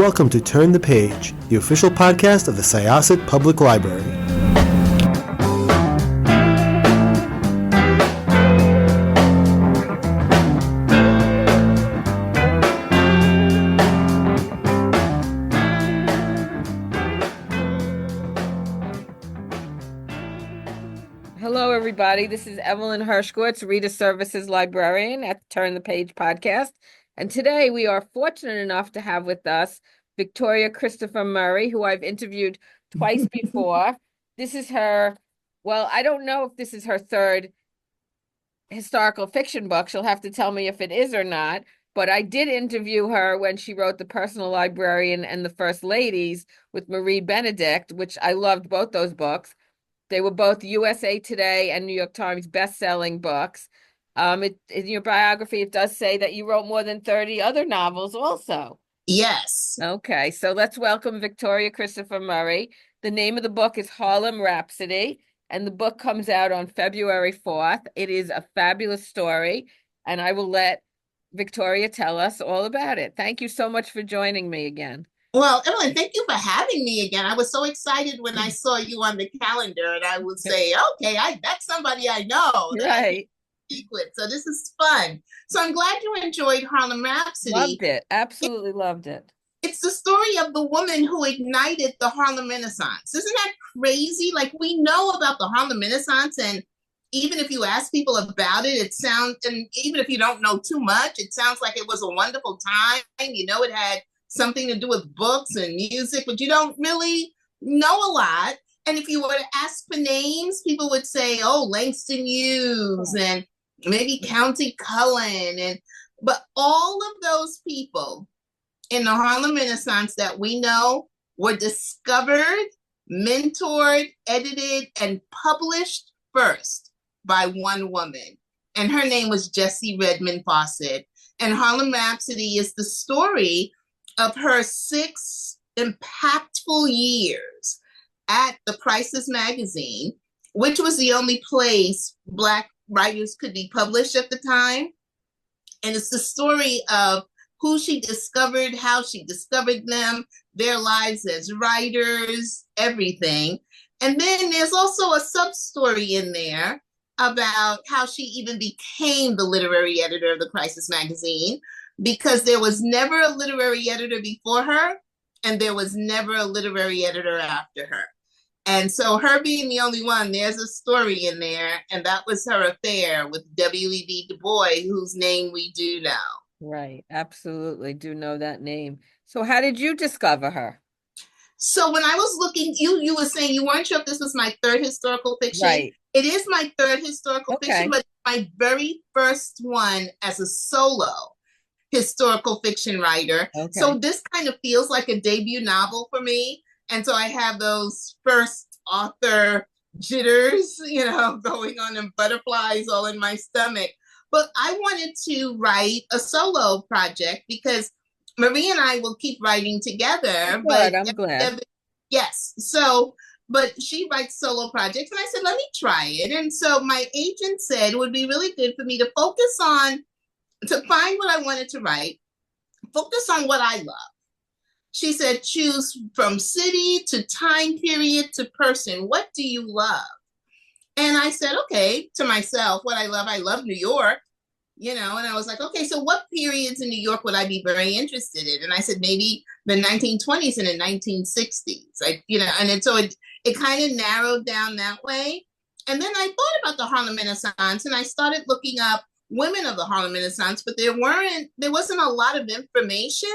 welcome to Turn the Page, the official podcast of the Syosset Public Library. Hello, everybody. This is Evelyn Hershkowitz, Reader Services Librarian at Turn the Page podcast. And today we are fortunate enough to have with us Victoria Christopher Murray, who I've interviewed twice before. This is her, well, I don't know if this is her third historical fiction book. She'll have to tell me if it is or not. But I did interview her when she wrote The Personal Librarian and The First Ladies with Marie Benedict, which I loved both those books. They were both USA Today and New York Times best-selling books. In your biography, it does say that you wrote more than 30 other novels also. Yes. Okay, so let's welcome Victoria Christopher Murray. The name of the book is Harlem Rhapsody, and the book comes out on February 4th. It is a fabulous story, and I will let Victoria tell us all about it. Thank you so much for joining me again. Well, Evelyn, thank you for having me again. I was so excited when I saw you on the calendar, and I would say, okay, that's somebody I know. Right. Speak with. So this is fun. So I'm glad you enjoyed Harlem Rhapsody. Loved it. Absolutely loved it. It's the story of the woman who ignited the Harlem Renaissance. Isn't that crazy? Like, we know about the Harlem Renaissance, and even if you ask people about it, and even if you don't know too much, it sounds like it was a wonderful time. You know, it had something to do with books and music, but you don't really know a lot. And if you were to ask for names, people would say, oh, Langston Hughes and maybe County Cullen. But all of those people in the Harlem Renaissance that we know were discovered, mentored, edited, and published first by one woman. And her name was Jessie Redmond Fawcett. And Harlem Rhapsody is the story of her 6 impactful years at the Crisis magazine, which was the only place Black writers could be published at the time. And it's the story of who she discovered, how she discovered them, their lives as writers, everything. And then there's also a sub-story in there about how she even became the literary editor of the Crisis magazine, because there was never a literary editor before her, and there was never a literary editor after her. And so her being the only one, there's a story in there, and that was her affair with W.E.B. Du Bois, whose name we do know. Right, absolutely do know that name. So how did you discover her? So when I was looking, you were saying you weren't sure if this was my third historical fiction. Right. It is my third historical fiction, but my very first one as a solo historical fiction writer. Okay. So this kind of feels like a debut novel for me. And so I have those first author jitters, going on, and butterflies all in my stomach. But I wanted to write a solo project because Marie and I will keep writing together. I'm glad. Yes. So, but she writes solo projects, and I said, let me try it. And so my agent said it would be really good for me to find what I wanted to write, focus on what I love. She said, choose from city to time period to person. What do you love? And I said, okay, to myself, what I love New York, and I was like, okay, so what periods in New York would I be very interested in? And I said, maybe the 1920s and the 1960s, and so it kind of narrowed down that way. And then I thought about the Harlem Renaissance, and I started looking up women of the Harlem Renaissance, but there wasn't a lot of information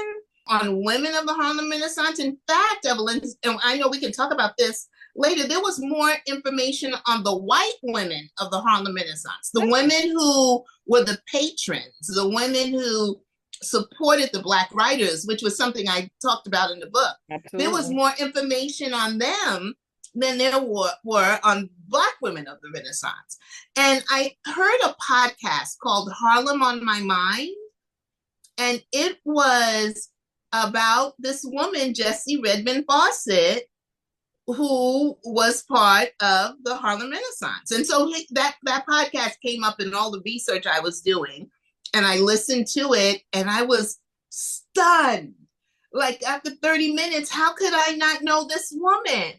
on women of the Harlem Renaissance. In fact, Evelyn, and I know we can talk about this later, there was more information on the white women of the Harlem Renaissance, the women who were the patrons, the women who supported the Black writers, which was something I talked about in the book. Absolutely. There was more information on them than there were on Black women of the Renaissance. And I heard a podcast called Harlem on My Mind, and it was about this woman, Jessie Redmond Fawcett, who was part of the Harlem Renaissance. And so that podcast came up in all the research I was doing, and I listened to it, and I was stunned Like after 30 minutes, how could I not know this woman?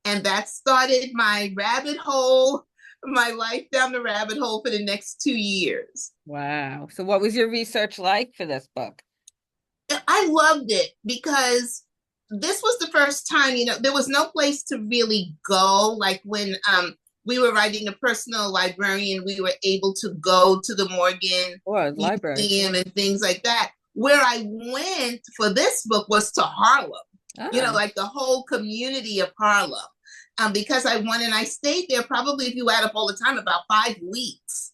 And that started my rabbit hole, my life down the rabbit hole for the next 2 years. Wow. So what was your research like for this book? I loved it because this was the first time, there was no place to really go. Like when we were writing a personal librarian, we were able to go to the Morgan Or library. Museum and things like that. Where I went for this book was to Harlem, Ah, like the whole community of Harlem. Because I went and I stayed there probably, if you add up all the time, about 5 weeks.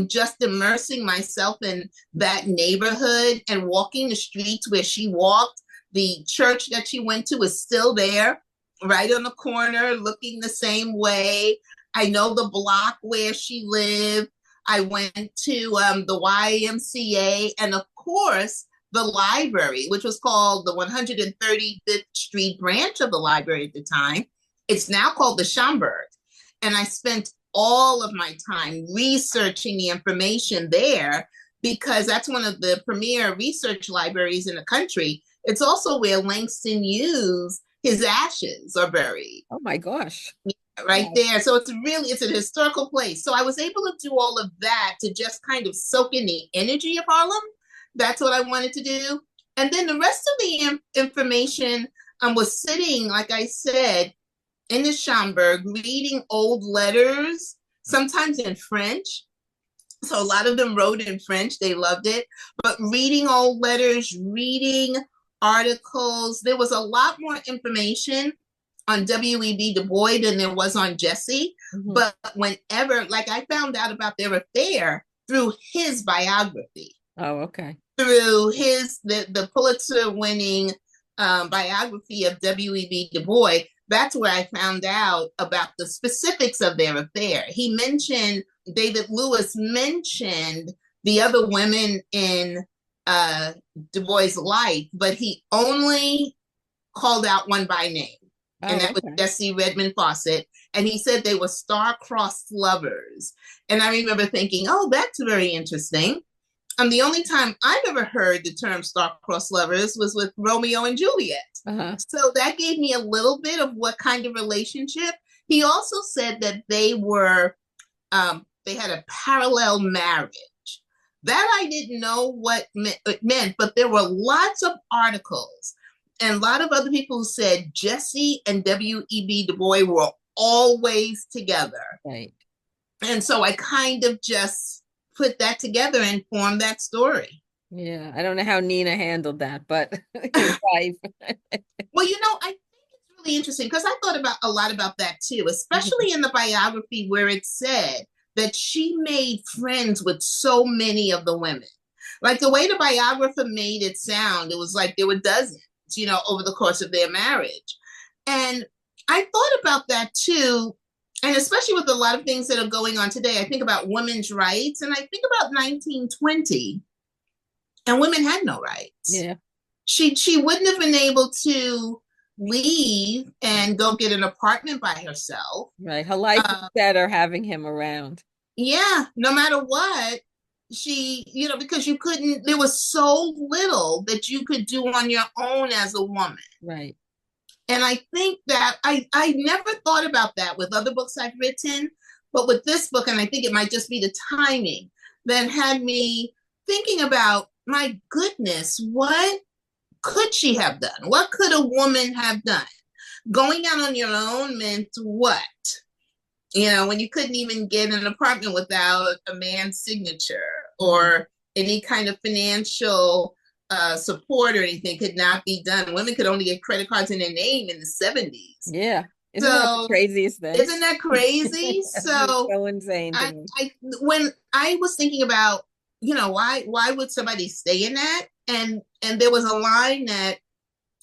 Just immersing myself in that neighborhood and walking the streets where she walked. The church that she went to is still there, right on the corner, looking the same way. I know the block where she lived. I went to the YMCA and, of course, the library, which was called the 135th Street branch of the library at the time. It's now called the Schomburg. And I spent all of my time researching the information there because that's one of the premier research libraries in the country. It's also where Langston Hughes, his ashes are buried. oh my gosh. Right there. So it's an historical place. So I was able to do all of that to just kind of soak in the energy of Harlem. That's what I wanted to do. And then the rest of the information was sitting, like I said, in the Schomburg, reading old letters, sometimes in French. So a lot of them wrote in French. They loved it. But reading old letters, reading articles, there was a lot more information on W.E.B. Du Bois than there was on Jesse. Mhm. But whenever, like I found out about their affair through his biography, Oh, okay. through the Pulitzer-winning biography of W.E.B. Du Bois. That's where I found out about the specifics of their affair. David Lewis mentioned the other women in Du Bois' life, but he only called out one by name. And that was Jessie Redmond Fawcett. And he said they were star-crossed lovers. And I remember thinking, oh, that's very interesting. The only time I've ever heard the term star-crossed lovers was with Romeo and Juliet. Uh-huh. So that gave me a little bit of what kind of relationship. He also said that they had a parallel marriage. That I didn't know what it meant, but there were lots of articles and a lot of other people who said Jesse and W.E.B. Du Bois were always together. Right. And so I kind of just put that together and formed that story. Yeah, I don't know how Nina handled that, but his wife. Well, I think it's really interesting because I thought about a lot about that too, especially in the biography where it said that she made friends with so many of the women. Like the way the biographer made it sound, it was like there were dozens, over the course of their marriage. And I thought about that too. And especially with a lot of things that are going on today, I think about women's rights and I think about 1920 and women had no rights. Yeah. She wouldn't have been able to leave and go get an apartment by herself. Right. Her life was better having him around. Yeah, no matter what, because there was so little that you could do on your own as a woman. Right. And I think that I never thought about that with other books I've written, but with this book, and I think it might just be the timing that had me thinking about, my goodness, what could she have done? What could a woman have done? Going out on your own meant what? When you couldn't even get an apartment without a man's signature or any kind of financial support or anything could not be done. Women could only get credit cards in their name in the 70s. Yeah. Isn't that the craziest thing? Isn't that crazy? So insane. When I was thinking about, why would somebody stay in that? And there was a line that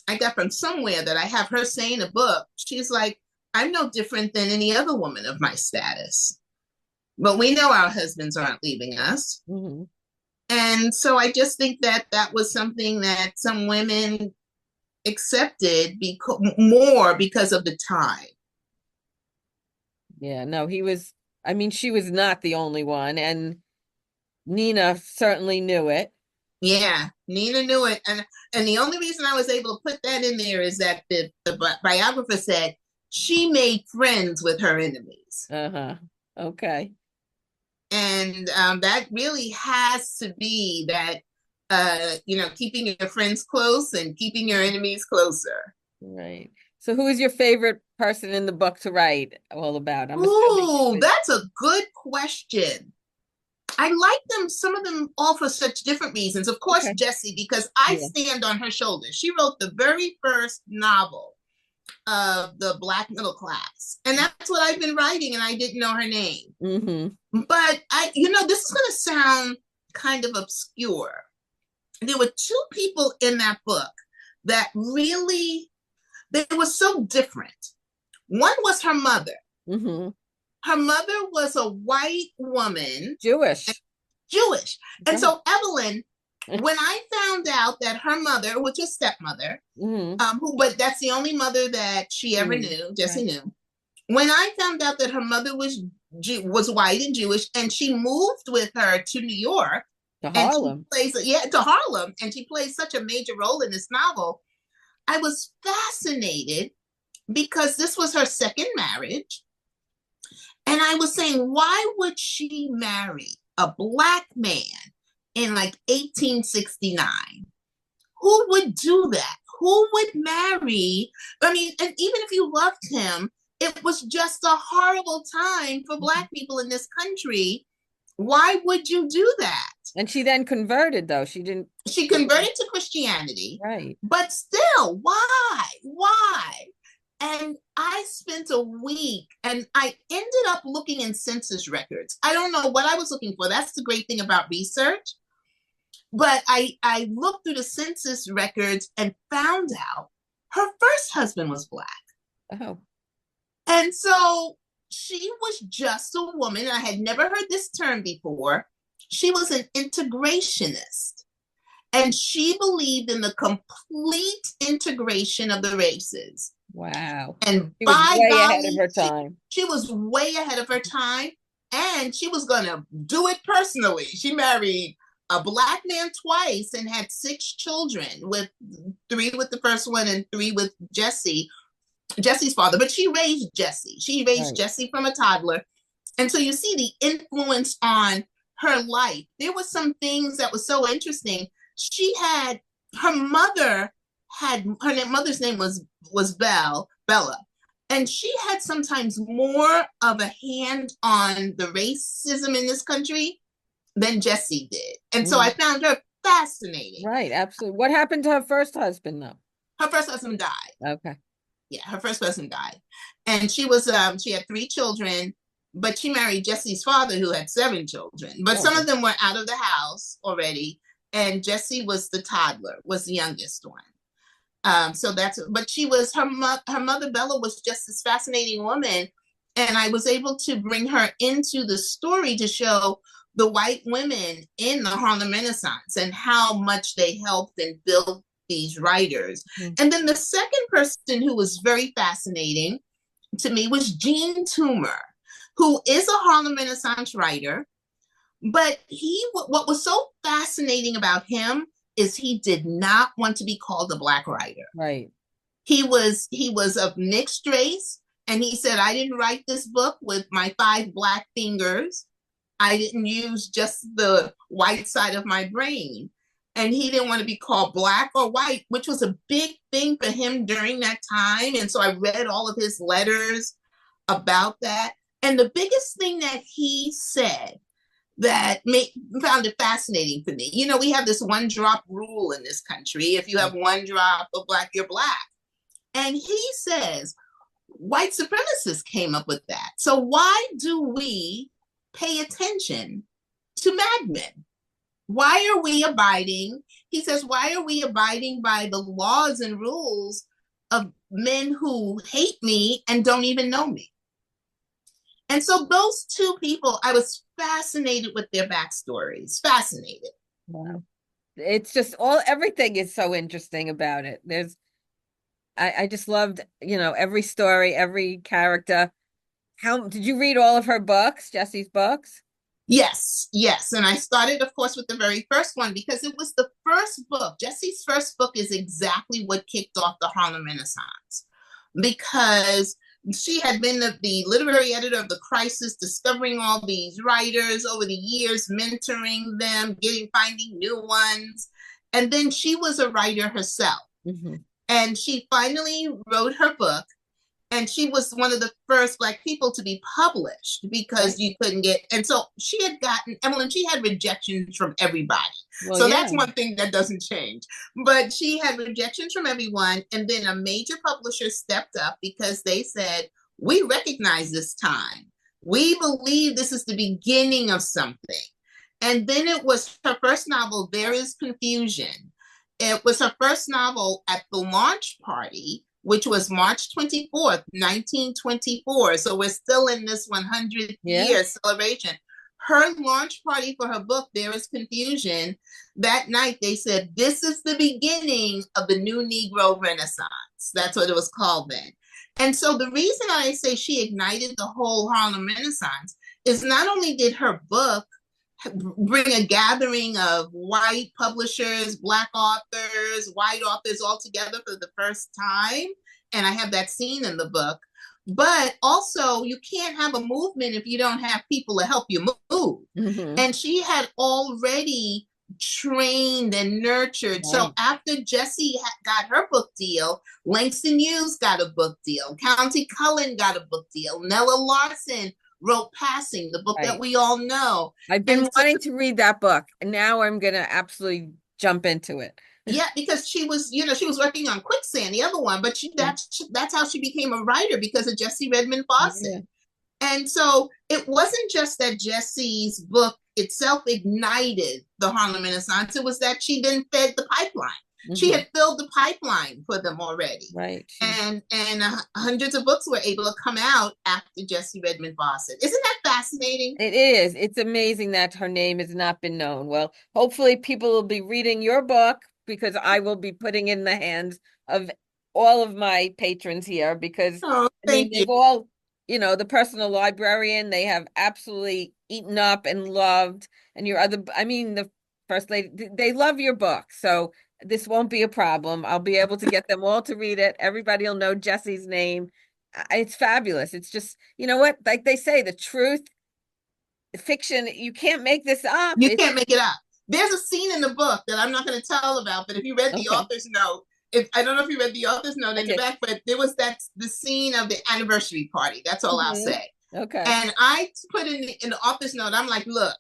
I got from somewhere that I have her say in a book. She's like, I'm no different than any other woman of my status. But we know our husbands aren't leaving us. Mm-hmm. And so I just think that was something that some women accepted more because of the time. Yeah, no, she was not the only one. And Nina certainly knew it. Yeah, Nina knew it, and the only reason I was able to put that in there is that the biographer said she made friends with her enemies, Uh-huh. Okay. and that really has to be that keeping your friends close and keeping your enemies closer. Right. So who is your favorite person in the book to write all about? I'm assuming Ooh, it that's a good question. I like them, some of them all for such different reasons. Of was course, okay. Jessie, because I Yeah. stand on her shoulders. She wrote the very first novel of the Black middle class. And that's what I've been writing, and I didn't know her name. Mm-hmm. But this is going to sound kind of obscure. There were two people in that book that really, they were so different. One was her mother. Mm-hmm. Her mother was a white woman, Jewish. Jewish. And Yeah. so Evelyn, when I found out that her mother, which is stepmother, Mm-hmm. but that's the only mother that she ever Mm. knew, Jessie Right. knew. When I found out that her mother was white and Jewish, and she moved with her to New York, To and she Harlem. plays to Harlem, and she plays such a major role in this novel. I was fascinated because this was her second marriage, and I was saying, why would she marry a black man in like 1869? Who would do that? Who would marry? I mean, and even if you loved him, it was just a horrible time for Black people in this country. Why would you do that? And she then converted, though. She didn't. She converted to Christianity, Right. but still, why? Why? And I spent a week and I ended up looking in census records. I don't know what I was looking for. That's the great thing about research. But I looked through the census records and found out her first husband was Black. Oh. And so she was just a woman. I had never heard this term before. She was an integrationist. And she believed in the complete integration of the races. Wow. And She was by way ahead of golly, her time. she was way ahead of her time. And she was going to do it personally. She married a Black man twice and had 6 children, with 3 with the first one and 3 with Jesse's father. But she raised Jesse. She raised Right. Jesse from a toddler. And so you see the influence on her life. There were some things that was so interesting. She had her mother her mother's name was Bella, and she had sometimes more of a hand on the racism in this country than Jesse did. And so I found her fascinating. Right, absolutely. What happened to her first husband, though? Her first husband died. Okay. Yeah, her first husband died. And she had 3 children, but she married Jesse's father, who had 7 children. But some of them were out of the house already. And Jesse was the toddler, was the youngest one. But she was her mother Bella was just this fascinating woman, and I was able to bring her into the story to show the white women in the Harlem Renaissance and how much they helped and built these writers. And then the second person who was very fascinating to me was Jean Toomer, who is a Harlem Renaissance writer. But what was so fascinating about him is he did not want to be called a Black writer. Right. He was of mixed race, and he said, I didn't write this book with my 5 Black fingers. I didn't use just the white side of my brain. And he didn't want to be called Black or white, which was a big thing for him during that time. And so I read all of his letters about that. And the biggest thing that he said that found it fascinating for me. We have this 1 drop rule in this country. If you have 1 drop of Black, you're Black. And he says, white supremacists came up with that. So why do we pay attention to Mad Men? Why are we abiding? He says, why are we abiding by the laws and rules of men who hate me and don't even know me? And so those 2 people, I was fascinated with their backstories. Fascinated. Wow. It's just everything is so interesting about it. I just loved, every story, every character. How did you read all of her books, Jesse's books? Yes. And I started, of course, with the very first one because it was the first book. Jesse's first book is exactly what kicked off the Harlem Renaissance because she had been the literary editor of The Crisis, discovering all these writers over the years, mentoring them, finding new ones. And then she was a writer herself. Mm-hmm. And she finally wrote her book. And she was one of the first Black people to be published because you couldn't get, and so she had gotten, Evelyn, she had rejections from everybody. Well, so yeah. That's one thing that doesn't change. But she had rejections from everyone. And then a major publisher stepped up because they said, we recognize this time. We believe this is the beginning of something. And then it was her first novel, There Is Confusion. It was her first novel at the launch party, which was March 24th, 1924. So we're still in this 100th year celebration. Her launch party for her book, There Is Confusion, that night they said, this is the beginning of the new Negro Renaissance. That's what it was called then. And so the reason I say she ignited the whole Harlem Renaissance is not only did her book bring a gathering of white publishers, Black authors, white authors all together for the first time. And I have that scene in the book. But also, you can't have a movement if you don't have people to help you move. Mm-hmm. And she had already trained and nurtured. Right. So after Jessie got her book deal, Langston Hughes got a book deal. County Cullen got a book deal. Nella Larson wrote Passing, the book that we all know. I've been wanting to read that book, and now I'm going to absolutely jump into it. Yeah, because she was working on Quicksand, the other one, but that's how she became a writer, because of Jessie Redmond Fawcett. Yeah. And so it wasn't just that Jessie's book itself ignited the Harlem Renaissance, it was that she then fed the pipeline. Mm-hmm. She had filled the pipeline for them already. Right. And hundreds of books were able to come out after Jessie Redmond Fawcett. Isn't that fascinating? It is. It's amazing that her name has not been known. Well, hopefully people will be reading your book, because I will be putting in the hands of all of my patrons here, because they've all, the personal librarian, they have absolutely eaten up and loved, and the First Lady, they love your book. So this won't be a problem. I'll be able to get them all to read it. Everybody will know Jessie's name. It's fabulous. It's just, you know what, like they say, the truth, fiction, you can't make this up. You can't make it up. There's a scene in the book that I'm not going to tell about, but if you read the author's note, I don't know if you read the author's note in the back, but there was the scene of the anniversary party. That's all I'll say. Okay. And I put in the author's note, I'm like, look,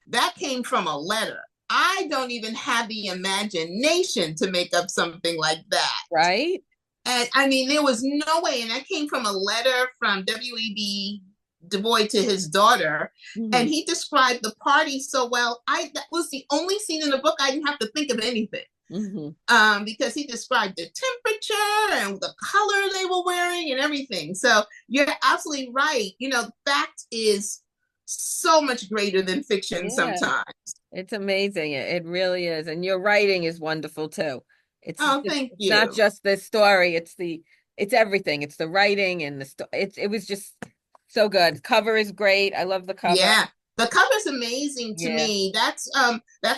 that came from a letter. I don't even have the imagination to make up something like that. Right. And I mean, there was no way. And that came from a letter from W.E.B. Du Bois to his daughter. Mm-hmm. And he described the party so well. That was the only scene in the book I didn't have to think of anything. Mm-hmm. Because he described the temperature and the color they were wearing and everything. So you're absolutely right. Fact is so much greater than fiction sometimes. It's amazing. It really is. And your writing is wonderful too. Thank you. It's not just the story, it's everything. It's the writing and it was just so good. Cover is great. I love the cover. Yeah. The cover's amazing to me. That's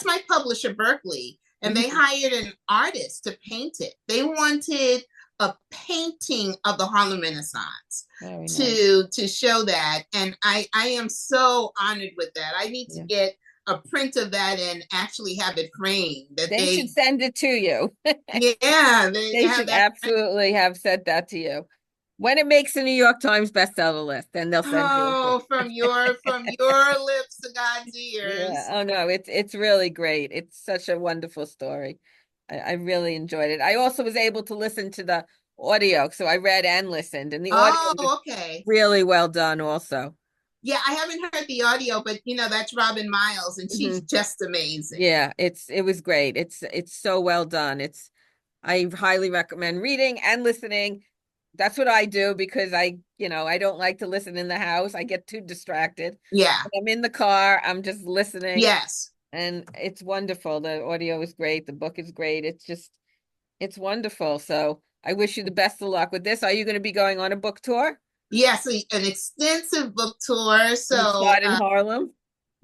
my publisher, Berkeley, and they hired an artist to paint it. They wanted a painting of the Harlem Renaissance to show that. And I am so honored with that. I need to get a print of that and actually have it framed. They should send it to you. Yeah. They should absolutely have sent that to you. When it makes the New York Times bestseller list, then they'll send you. Oh, from your lips to God's ears. Yeah. Oh no, it's really great. It's such a wonderful story. I really enjoyed it. I also was able to listen to the audio, so I read and listened, and the audio was really well done also. Yeah, I haven't heard the audio, but that's Robin Miles, and she's just amazing. Yeah, it was great. It's so well done. I highly recommend reading and listening. That's what I do, because I don't like to listen in the house. I get too distracted. Yeah. When I'm in the car, I'm just listening. Yes. And it's wonderful. The audio is great. The book is great. It's wonderful. So I wish you the best of luck with this. Are you going to be going on a book tour? Yes, an extensive book tour. So you start in Harlem?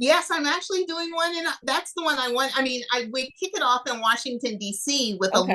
Yes, I'm actually doing one, and that's the one I want. I mean, we kick it off in Washington D.C. with Okay.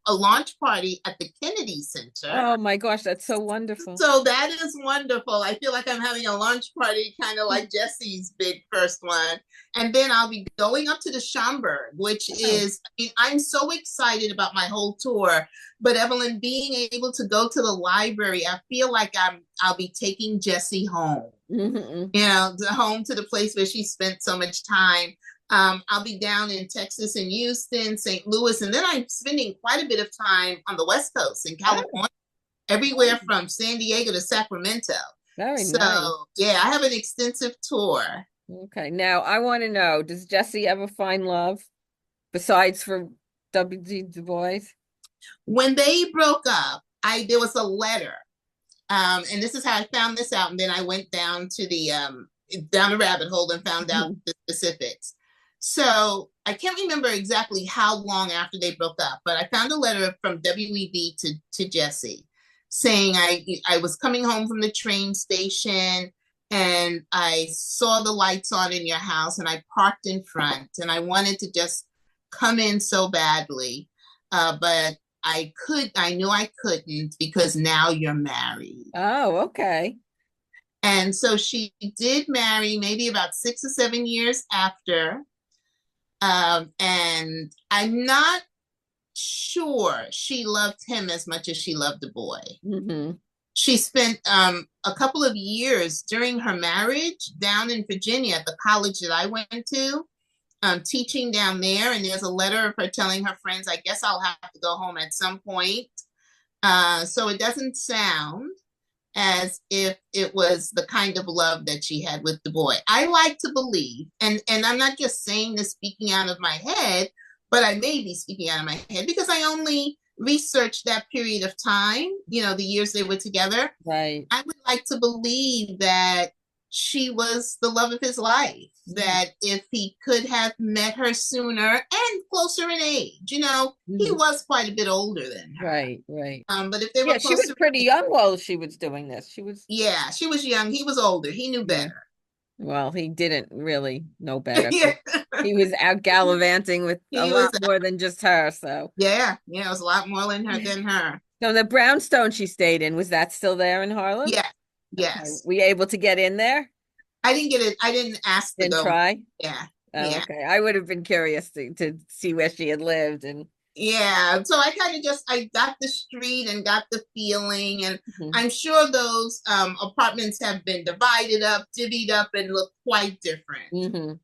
a launch party at the Kennedy Center. Oh my gosh, that's so wonderful. So that is wonderful. I feel like I'm having a launch party, kind of like Jesse's big first one. And then I'll be going up to the Schomburg, which Oh. is, I mean, I'm so excited about my whole tour. But Evelyn, being able to go to the library, I feel like I'll be taking Jesse home. Mm-hmm. Home to the place where she spent so much time. I'll be down in Texas and Houston, St. Louis, and then I'm spending quite a bit of time on the West Coast in California, everywhere from San Diego to Sacramento. Very So, nice. yeah, I have an extensive tour. Okay, now I want to know, does Jesse ever find love besides for W.G. Du Bois? When they broke up, there was a letter. And this is how I found this out. And then I went down to down the rabbit hole and found out the specifics. So I can't remember exactly how long after they broke up, but I found a letter from WEB to Jesse saying I was coming home from the train station and I saw the lights on in your house and I parked in front and I wanted to just come in so badly. But I knew I couldn't because now you're married. Oh, okay. And so she did marry maybe about 6 or 7 years after. And I'm not sure she loved him as much as she loved the boy. Mm-hmm. She spent a couple of years during her marriage down in Virginia at the college that I went to, teaching down there. And there's a letter of her telling her friends, I guess I'll have to go home at some point. So it doesn't sound as if it was the kind of love that she had with the boy. I like to believe, and I'm not just saying this speaking out of my head, but I may be speaking out of my head because I only researched that period of time, the years they were together. Right. I would like to believe that she was the love of his life, that if he could have met her sooner and closer in age, he was quite a bit older than her. Right, right. But if they were she was closer, pretty young while she was doing this. She was young. He was older. He knew better. Well, he didn't really know better. Yeah. He was out gallivanting with a lot more than just her. So yeah, it was a lot more than her. So the brownstone she stayed in, was that still there in Harlem? Yeah. Yes. Okay. Were you able to get in there? I didn't get it. I didn't ask to go. Try? Yeah. Oh, yeah. Okay. I would have been curious to see where she had lived and yeah. So I kind of I got the street and got the feeling, and I'm sure those apartments have been divided up, divvied up, and look quite different.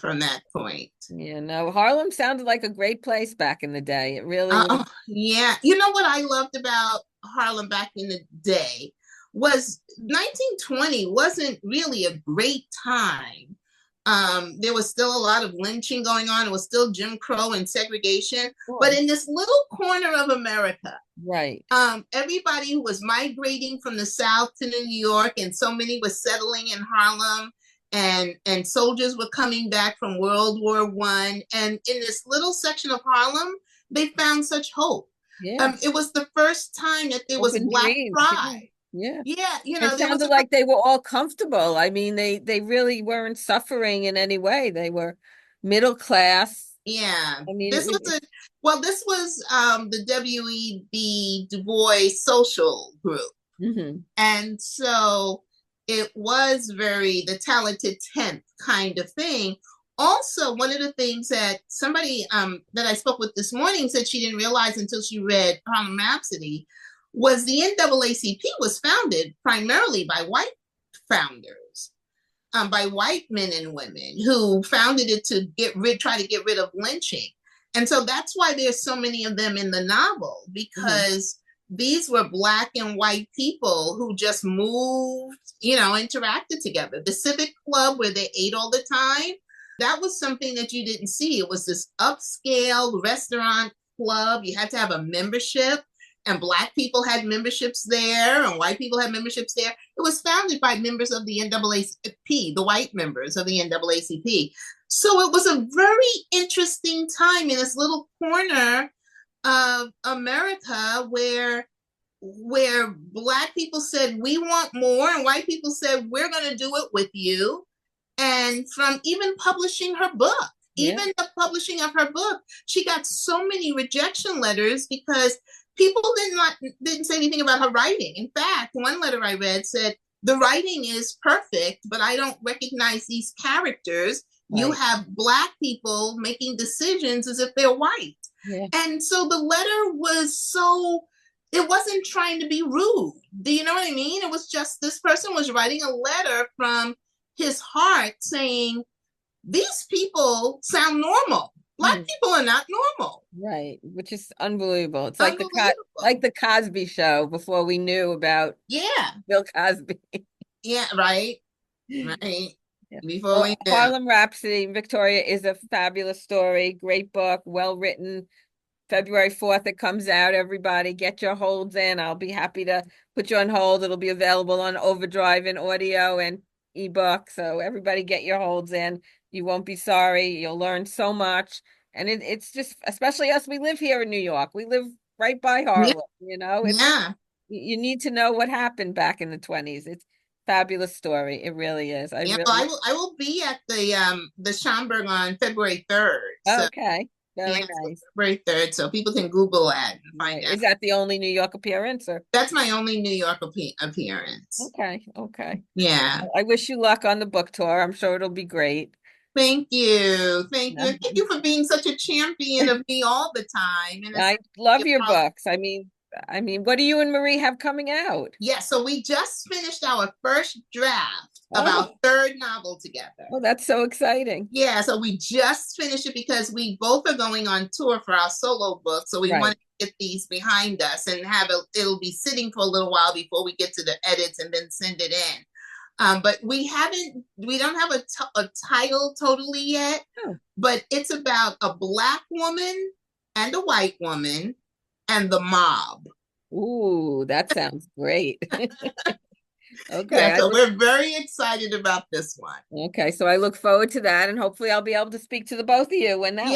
From that point. Yeah, no, Harlem sounded like a great place back in the day. It really was. Yeah. You know what I loved about Harlem back in the day was 1920 wasn't really a great time. There was still a lot of lynching going on. It was still Jim Crow and segregation. Sure. But in this little corner of America, right. Everybody who was migrating from the South to New York, and so many were settling in Harlem. And soldiers were coming back from World War I. And in this little section of Harlem, they found such hope. Yeah. It was the first time that there was Black pride. Yeah. Yeah. It sounded like they were all comfortable. I mean, they really weren't suffering in any way. They were middle class. Yeah. I mean, this was the W.E.B. Du Bois social group. And so it was the talented 10th kind of thing. Also, one of the things that somebody that I spoke with this morning said she didn't realize until she read Harlem Rhapsody was the NAACP was founded primarily by white founders, by white men and women who founded it to try to get rid of lynching. And so that's why there's so many of them in the novel, because these were Black and white people who just moved, interacted together. The Civic Club, where they ate all the time, that was something that you didn't see. It was this upscale restaurant club. You had to have a membership, and Black people had memberships there, and white people had memberships there. It was founded by members of the NAACP, the white members of the NAACP. So it was a very interesting time in this little corner of America where Black people said, we want more, and white people said, we're going to do it with you. and from even publishing her book. Yeah. Even the publishing of her book, she got so many rejection letters because people didn't say anything about her writing. In fact, one letter I read said, "The writing is perfect, but I don't recognize these characters. You Right. have Black people making decisions as if they're white." Yeah. And so the letter was so, it wasn't trying to be rude. Do you know what I mean? It was just, this person was writing a letter from his heart saying, these people sound normal. Black people are not normal. Right, which is unbelievable. It's like Unbelievable. the Cosby Show before we knew about Yeah. Bill Cosby. Yeah, right. Right. Yeah. Before Well, we knew. Harlem Rhapsody, Victoria, is a fabulous story, great book, well written. February 4th, it comes out. Everybody get your holds in. I'll be happy to put you on hold. It'll be available on Overdrive in audio and ebook. So everybody get your holds in. You won't be sorry. You'll learn so much. And it's just, especially us, we live here in New York. We live right by Harlem, you know. Yeah. You need to know what happened back in the 20s. It's a fabulous story. It really is. Yeah. Well, I will be at the Schomburg on February 3rd. So, Okay. Very yeah, nice. so February 3rd. So people can Google that and find out. Is that the only New York appearance, or? That's my only New York appearance. Okay. Okay. Yeah. I wish you luck on the book tour. I'm sure it'll be great. Thank you. Thank you. And thank you for being such a champion of me all the time. And I love your books. I mean, what do you and Marie have coming out? Yeah, so we just finished our first draft of our third novel together. Oh, that's so exciting. Yeah, so we just finished it because we both are going on tour for our solo book. So we want to get these behind us and it'll be sitting for a little while before we get to the edits and then send it in. But we don't have a title totally yet, but it's about a Black woman and a white woman and the mob. Ooh, that sounds great. Okay. Yeah, so we're very excited about this one. Okay, so I look forward to that, and hopefully I'll be able to speak to the both of you when that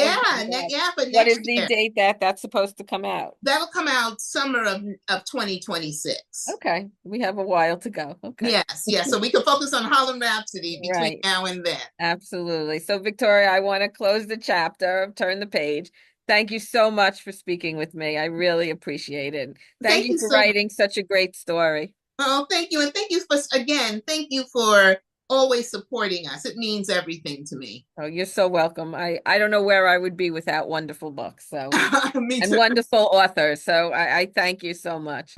but what is the date that's supposed to come out? That'll come out summer of 2026. Okay, we have a while to go. Okay. Yes, so we can focus on Harlem Rhapsody between now and then. Absolutely. So Victoria, I want to close the chapter, turn the page. Thank you so much for speaking with me. I really appreciate it. Thank you for writing such a great story. Oh, thank you. And thank you for always supporting us. It means everything to me. Oh, you're so welcome. I don't know where I would be without wonderful books. So and wonderful authors. So I thank you so much.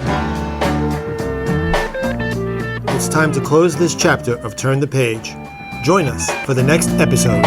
It's time to close this chapter of Turn the Page. Join us for the next episode.